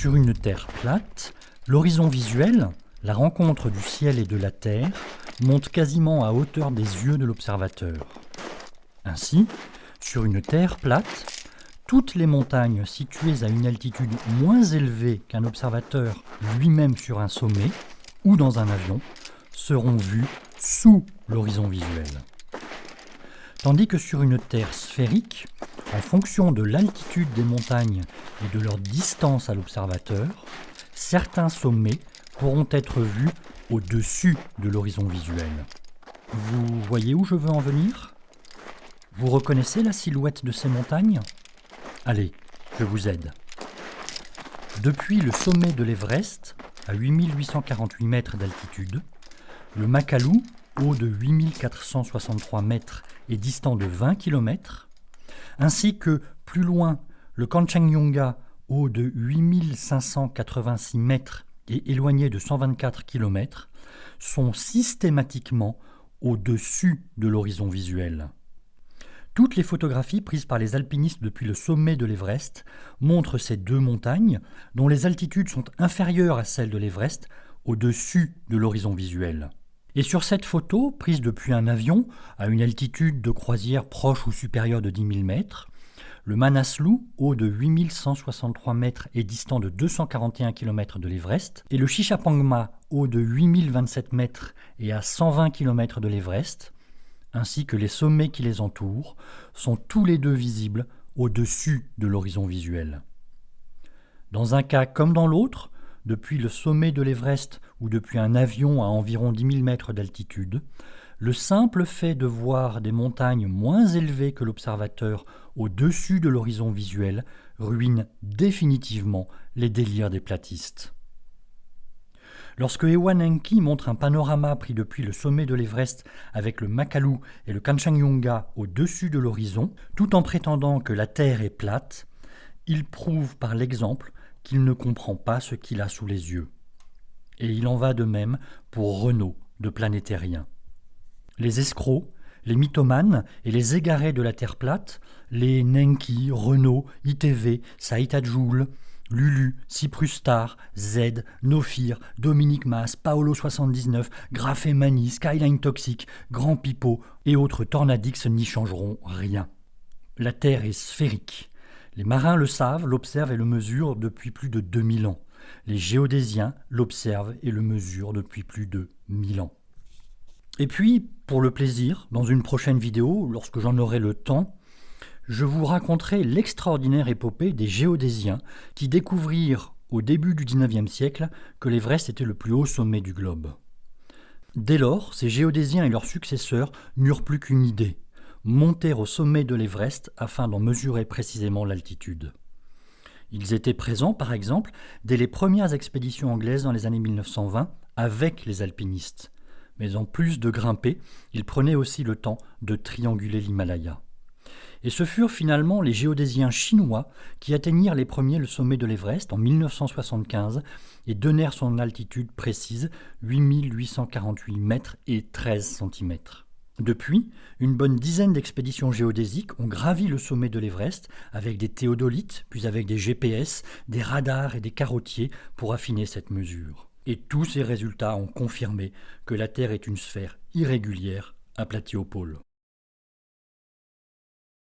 Sur une Terre plate, l'horizon visuel, la rencontre du ciel et de la Terre, monte quasiment à hauteur des yeux de l'observateur. Ainsi, sur une Terre plate, toutes les montagnes situées à une altitude moins élevée qu'un observateur lui-même sur un sommet ou dans un avion seront vues sous l'horizon visuel. Tandis que sur une Terre sphérique, en fonction de l'altitude des montagnes et de leur distance à l'observateur, certains sommets pourront être vus au-dessus de l'horizon visuel. Vous voyez où je veux en venir ? Vous reconnaissez la silhouette de ces montagnes ? Allez, je vous aide. Depuis le sommet de l'Everest, à 8848 mètres d'altitude, le Makalu, haut de 8463 mètres et distant de 20 km, ainsi que, plus loin, le Kanchenjunga, haut de 8586 mètres et éloigné de 124 km, sont systématiquement au-dessus de l'horizon visuel. Toutes les photographies prises par les alpinistes depuis le sommet de l'Everest montrent ces deux montagnes, dont les altitudes sont inférieures à celles de l'Everest, au-dessus de l'horizon visuel. Et sur cette photo, prise depuis un avion, à une altitude de croisière proche ou supérieure de 10 000 mètres, le Manaslu, haut de 8163 mètres et distant de 241 km de l'Everest, et le Shishapangma, haut de 8027 mètres et à 120 km de l'Everest, ainsi que les sommets qui les entourent, sont tous les deux visibles au-dessus de l'horizon visuel. Dans un cas comme dans l'autre, depuis le sommet de l'Everest ou depuis un avion à environ 10 000 mètres d'altitude, le simple fait de voir des montagnes moins élevées que l'observateur au-dessus de l'horizon visuel ruine définitivement les délires des platistes. Lorsque Ewan Enki montre un panorama pris depuis le sommet de l'Everest avec le Makalu et le Kanchenjunga au-dessus de l'horizon, tout en prétendant que la Terre est plate, il prouve par l'exemple qu'il ne comprend pas ce qu'il a sous les yeux. Et il en va de même pour Renaud de Planétérien. Les escrocs, les mythomanes et les égarés de la Terre plate, les Nenki, Renaud, ITV, Saïd Adjoul, Lulu, Cyprus Star, Z, Nofir, Dominique Mas, Paolo79, Graphé Mani, Skyline Toxic, Grand Pipo et autres Tornadix n'y changeront rien. La Terre est sphérique. Les marins le savent, l'observent et le mesurent depuis plus de 2000 ans. Les géodésiens l'observent et le mesurent depuis plus de 1000 ans. Et puis, pour le plaisir, dans une prochaine vidéo, lorsque j'en aurai le temps, je vous raconterai l'extraordinaire épopée des géodésiens qui découvrirent au début du XIXe siècle que l'Everest était le plus haut sommet du globe. Dès lors, ces géodésiens et leurs successeurs n'eurent plus qu'une idée, monter au sommet de l'Everest afin d'en mesurer précisément l'altitude. Ils étaient présents, par exemple, dès les premières expéditions anglaises dans les années 1920 avec les alpinistes. Mais en plus de grimper, ils prenaient aussi le temps de trianguler l'Himalaya. Et ce furent finalement les géodésiens chinois qui atteignirent les premiers le sommet de l'Everest en 1975 et donnèrent son altitude précise, 8848 mètres et 13 cm. Depuis, une bonne dizaine d'expéditions géodésiques ont gravi le sommet de l'Everest avec des théodolites, puis avec des GPS, des radars et des carottiers pour affiner cette mesure. Et tous ces résultats ont confirmé que la Terre est une sphère irrégulière aplatie au pôle.